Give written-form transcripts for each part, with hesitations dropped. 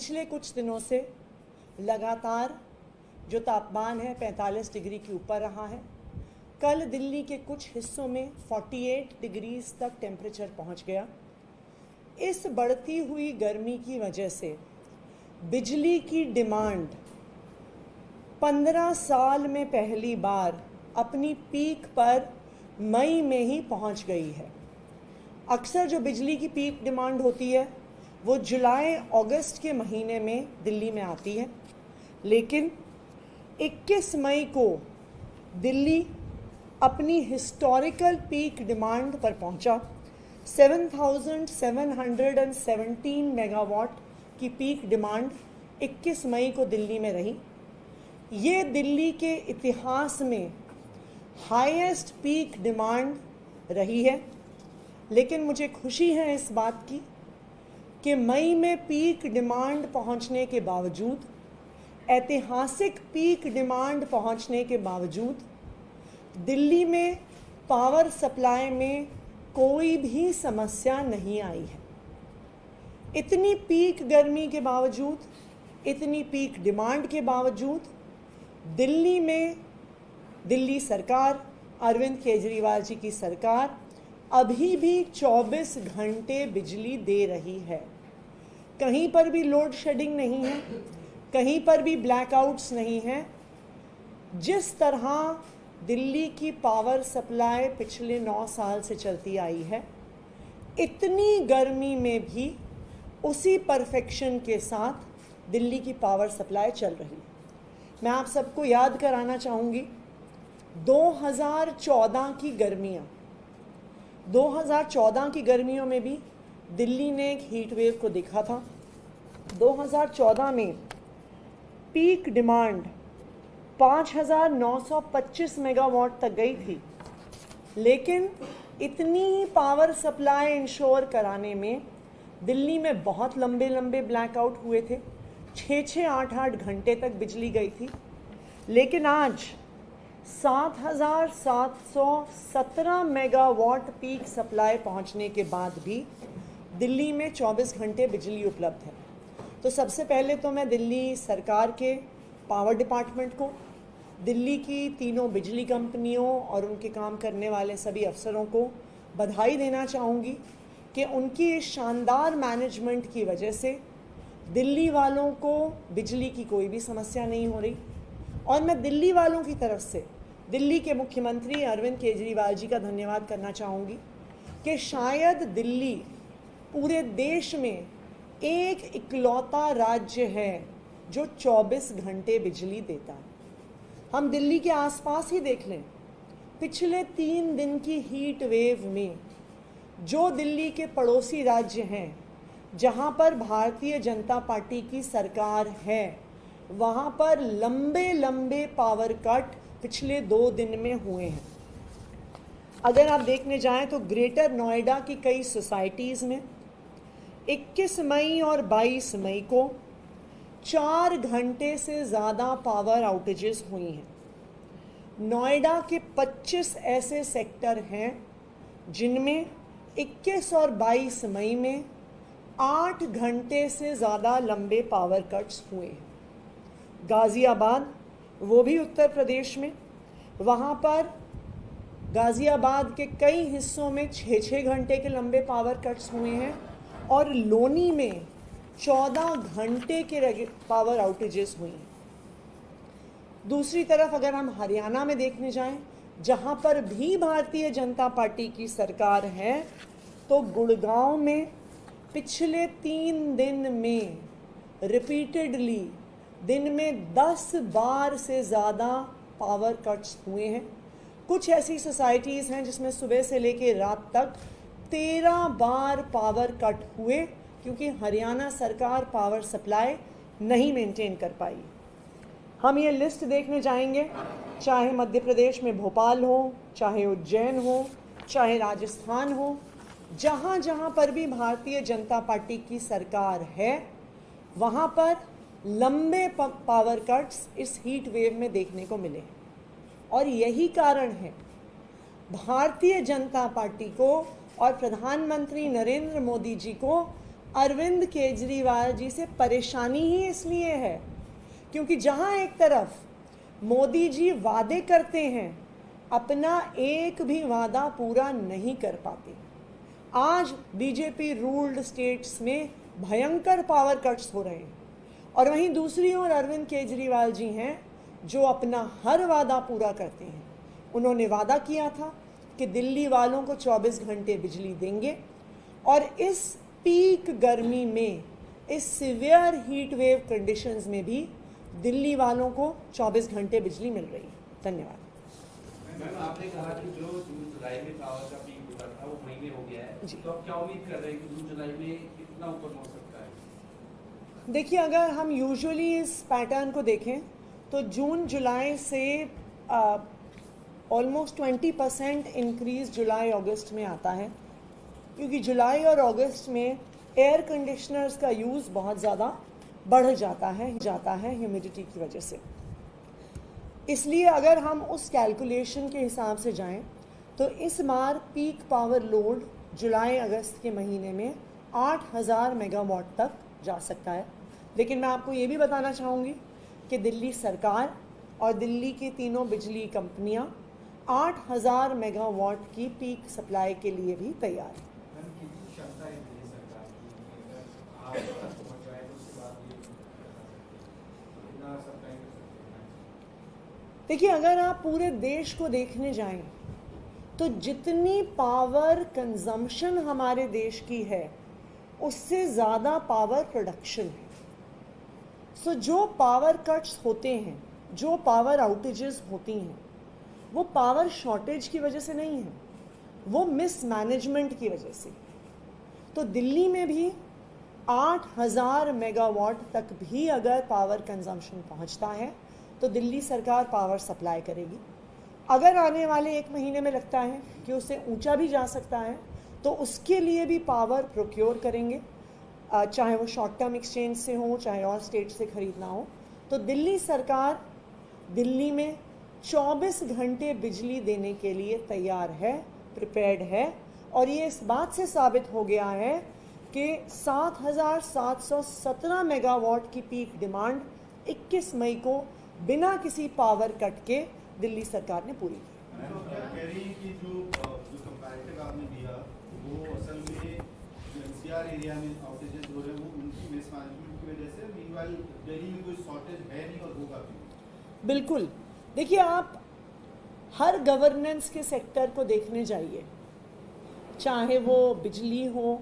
पिछले कुछ दिनों से लगातार जो तापमान है 45 डिग्री के ऊपर रहा है। कल दिल्ली के कुछ हिस्सों में 48 डिग्रीज तक टेम्परेचर पहुंच गया। इस बढ़ती हुई गर्मी की वजह से बिजली की डिमांड 15 साल में पहली बार अपनी पीक पर मई में ही पहुंच गई है। अक्सर जो बिजली की पीक डिमांड होती है वो जुलाई अगस्त के महीने में दिल्ली में आती है, लेकिन 21 मई को दिल्ली अपनी हिस्टोरिकल पीक डिमांड पर पहुंचा। 7,717 मेगावाट की पीक डिमांड 21 मई को दिल्ली में रही। ये दिल्ली के इतिहास में हाईएस्ट पीक डिमांड रही है, लेकिन मुझे खुशी है इस बात की कि मई में पीक डिमांड पहुंचने के बावजूद, ऐतिहासिक पीक डिमांड पहुंचने के बावजूद दिल्ली में पावर सप्लाई में कोई भी समस्या नहीं आई है। इतनी पीक गर्मी के बावजूद, इतनी पीक डिमांड के बावजूद दिल्ली में दिल्ली सरकार, अरविंद केजरीवाल जी की सरकार अभी भी 24 घंटे बिजली दे रही है। कहीं पर भी लोड शेडिंग नहीं है, कहीं पर भी ब्लैकआउट्स नहीं हैं। जिस तरह दिल्ली की पावर सप्लाई पिछले 9 साल से चलती आई है, इतनी गर्मी में भी उसी परफेक्शन के साथ दिल्ली की पावर सप्लाई चल रही है। मैं आप सबको याद कराना चाहूँगी 2014 की गर्मियाँ। 2014 की गर्मियों में भी दिल्ली ने एक हीट वेव को देखा था। 2014 में पीक डिमांड 5,925 मेगावाट तक गई थी, लेकिन इतनी पावर सप्लाई इंश्योर कराने में दिल्ली में बहुत लंबे लंबे ब्लैकआउट हुए थे। 6-6, 8-8 घंटे तक बिजली गई थी। लेकिन आज 7,717 मेगावाट पीक सप्लाई पहुंचने के बाद भी दिल्ली में 24 घंटे बिजली उपलब्ध है। तो सबसे पहले तो मैं दिल्ली सरकार के पावर डिपार्टमेंट को, दिल्ली की तीनों बिजली कंपनियों और उनके काम करने वाले सभी अफसरों को बधाई देना चाहूँगी कि उनकी इस शानदार मैनेजमेंट की वजह से दिल्ली वालों को बिजली की कोई भी समस्या नहीं हो रही। और मैं दिल्ली वालों की तरफ से दिल्ली के मुख्यमंत्री अरविंद केजरीवाल जी का धन्यवाद करना चाहूँगी कि शायद दिल्ली पूरे देश में एक इकलौता राज्य है जो 24 घंटे बिजली देता है। हम दिल्ली के आसपास ही देख लें, पिछले 3 दिन की हीट वेव में जो दिल्ली के पड़ोसी राज्य हैं जहां पर भारतीय जनता पार्टी की सरकार है, वहां पर लंबे लंबे पावर कट पिछले 2 दिन में हुए हैं। अगर आप देखने जाएं तो ग्रेटर नोएडा की कई सोसाइटीज़ में 21 मई और 22 मई को 4 घंटे से ज़्यादा पावर आउटेजेस हुई हैं। नोएडा के 25 ऐसे सेक्टर हैं जिनमें 21 और 22 मई में 8 घंटे से ज़्यादा लंबे पावर कट्स हुए हैं। गाज़ियाबाद, वो भी उत्तर प्रदेश में, वहाँ पर गाज़ियाबाद के कई हिस्सों में 6-6 घंटे के लंबे पावर कट्स हुए हैं और लोनी में 14 घंटे के पावर आउटेजेस हुई हैं। दूसरी तरफ अगर हम हरियाणा में देखने जाएं, जहाँ पर भी भारतीय जनता पार्टी की सरकार है, तो गुड़गांव में पिछले 3 दिन में रिपीटेडली दिन में 10 बार से ज़्यादा पावर कट्स हुए हैं। कुछ ऐसी सोसाइटीज़ हैं जिसमें सुबह से लेकर रात तक 13 बार पावर कट हुए, क्योंकि हरियाणा सरकार पावर सप्लाई नहीं मेंटेन कर पाई। हम ये लिस्ट देखने जाएंगे, चाहे मध्य प्रदेश में भोपाल हो, चाहे उज्जैन हो, चाहे राजस्थान हो, जहाँ जहाँ पर भी भारतीय जनता पार्टी की सरकार है, वहाँ पर लंबे पावर कट्स इस हीट वेव में देखने को मिले। और यही कारण है भारतीय जनता पार्टी को और प्रधानमंत्री नरेंद्र मोदी जी को अरविंद केजरीवाल जी से परेशानी ही इसलिए है क्योंकि जहां एक तरफ मोदी जी वादे करते हैं, अपना एक भी वादा पूरा नहीं कर पाते। आज बीजेपी रूल्ड स्टेट्स में भयंकर पावर कट्स हो रहे हैं और वहीं दूसरी ओर अरविंद केजरीवाल जी हैं जो अपना हर वादा पूरा करते हैं। उन्होंने वादा किया था कि दिल्ली वालों को 24 घंटे बिजली देंगे और इस पीक गर्मी में, इस सिवियर हीट वेव कंडीशंस में भी दिल्ली वालों को 24 घंटे बिजली मिल रही है। धन्यवाद। मैम, आपने कहा कि जो जून जुलाई में पावर का पीक हुआ था वो महीने हो गया है, तो आप क्या उम्मीद कर रहे हैं कि जून जुलाई में कितना ऊपर हो सकता है? देखिए, अगर हम यूजुअली इस पैटर्न को देखें तो जून जुलाई से ऑलमोस्ट 20% इंक्रीज जुलाई अगस्त में आता है, क्योंकि जुलाई और अगस्त में एयर कंडीशनर्स का यूज़ बहुत ज़्यादा बढ़ जाता है ह्यूमिडिटी की वजह से। इसलिए अगर हम उस कैलकुलेशन के हिसाब से जाएं तो इस बार पीक पावर लोड जुलाई अगस्त के महीने में 8000 मेगावाट तक जा सकता है। लेकिन मैं आपको ये भी बताना चाहूँगी कि दिल्ली सरकार और दिल्ली की तीनों बिजली कंपनियां 8000 मेगावाट की पीक सप्लाई के लिए भी तैयार हैं। देखिए, अगर आप पूरे देश को देखने जाएं तो जितनी पावर कंजम्पशन हमारे देश की है उससे ज़्यादा पावर प्रोडक्शन है। सो जो पावर कट्स होते हैं, जो पावर आउटेजेस होती हैं, वो पावर शॉर्टेज की वजह से नहीं है, वो मिसमैनेजमेंट की वजह से। तो दिल्ली में भी 8000 मेगावाट तक भी अगर पावर कंजम्पशन पहुंचता है तो दिल्ली सरकार पावर सप्लाई करेगी। अगर आने वाले एक महीने में लगता है कि उससे ऊंचा भी जा सकता है तो उसके लिए भी पावर प्रोक्योर करेंगे, चाहे वो शॉर्ट टर्म एक्सचेंज से हो, चाहे और स्टेट से खरीदना हो। तो दिल्ली सरकार दिल्ली में 24 घंटे बिजली देने के लिए तैयार है, प्रिपेयर्ड है। और ये इस बात से साबित हो गया है कि 7717 मेगावाट की पीक डिमांड 21 मई को बिना किसी पावर कट के दिल्ली सरकार ने पूरी की। आपने दिया वो असल में एनसीआर एरिया में आउटेजेस हो रहे हैं, वो उनकी मिसमैनेजमेंट की वजह से। मीनवाइल दिल्ली में कोई शॉर्टेज है नहीं और होगा भी। बिल्कुल। देखिए, आप हर गवर्नेंस के सेक्टर को देखने जाइए, चाहे वो बिजली हो,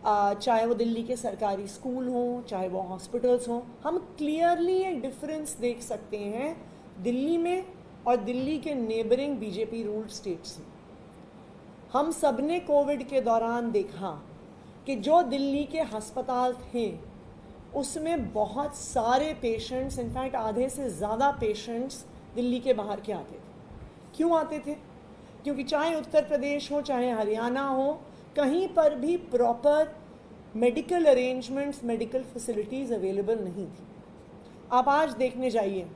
चाहे वो दिल्ली के सरकारी स्कूल हो, चाहे वो हॉस्पिटल्स हो, हम क्लियरली एक डिफरेंस देख सकते हैं दिल्ली में और दिल्ली के नेबरिंग बीजेपी रूल्ड स्टेट्स में। हम सब ने कोविड के दौरान देखा कि जो दिल्ली के अस्पताल थे उसमें बहुत सारे पेशेंट्स, इनफैक्ट आधे से ज़्यादा पेशेंट्स दिल्ली के बाहर के आते थे। क्यों आते थे? क्योंकि चाहे उत्तर प्रदेश हो, चाहे हरियाणा हो, कहीं पर भी proper medical arrangements, medical facilities available नहीं थी। आप आज देखने जाइए,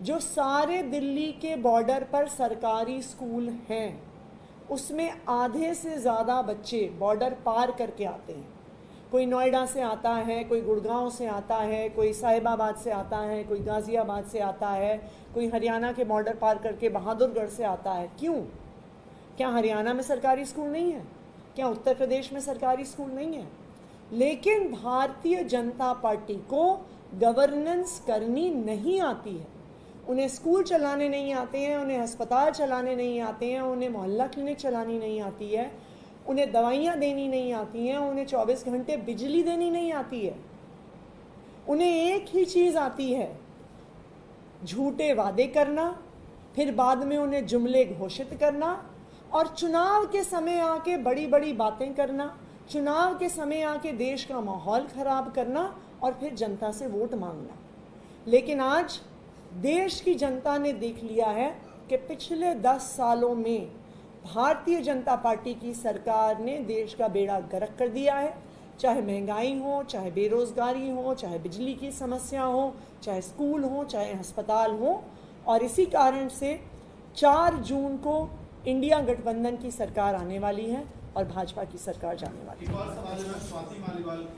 जो सारे दिल्ली के बॉर्डर पर सरकारी स्कूल हैं उसमें आधे से ज़्यादा बच्चे बॉर्डर पार करके आते हैं। कोई नोएडा से आता है, कोई गुड़गांव से आता है, कोई साहिबाबाद से आता है, कोई गाज़ियाबाद से आता है, कोई हरियाणा के बॉर्डर पार करके बहादुरगढ़ से आता है। क्यों? क्या हरियाणा में सरकारी स्कूल नहीं है? क्या उत्तर प्रदेश में सरकारी स्कूल नहीं है? लेकिन भारतीय जनता पार्टी को गवर्नेंस करनी नहीं आती है। उन्हें स्कूल चलाने नहीं आते हैं, उन्हें अस्पताल चलाने नहीं आते हैं, उन्हें मोहल्ला क्लिनिक चलानी नहीं आती है, उन्हें दवाइयाँ देनी नहीं आती हैं, उन्हें 24 घंटे बिजली देनी नहीं आती है। उन्हें एक ही चीज़ आती है, झूठे वादे करना, फिर बाद में उन्हें जुमले घोषित करना और चुनाव के समय आके बड़ी बड़ी बातें करना, चुनाव के समय आके देश का माहौल खराब करना और फिर जनता से वोट मांगना। लेकिन आज देश की जनता ने देख लिया है कि पिछले 10 सालों में भारतीय जनता पार्टी की सरकार ने देश का बेड़ा गर्क कर दिया है। चाहे महंगाई हो, चाहे बेरोजगारी हो, चाहे बिजली की समस्या हो, चाहे स्कूल हो, चाहे अस्पताल हो। और इसी कारण से 4 जून को इंडिया गठबंधन की सरकार आने वाली है और भाजपा की सरकार जाने वाली है।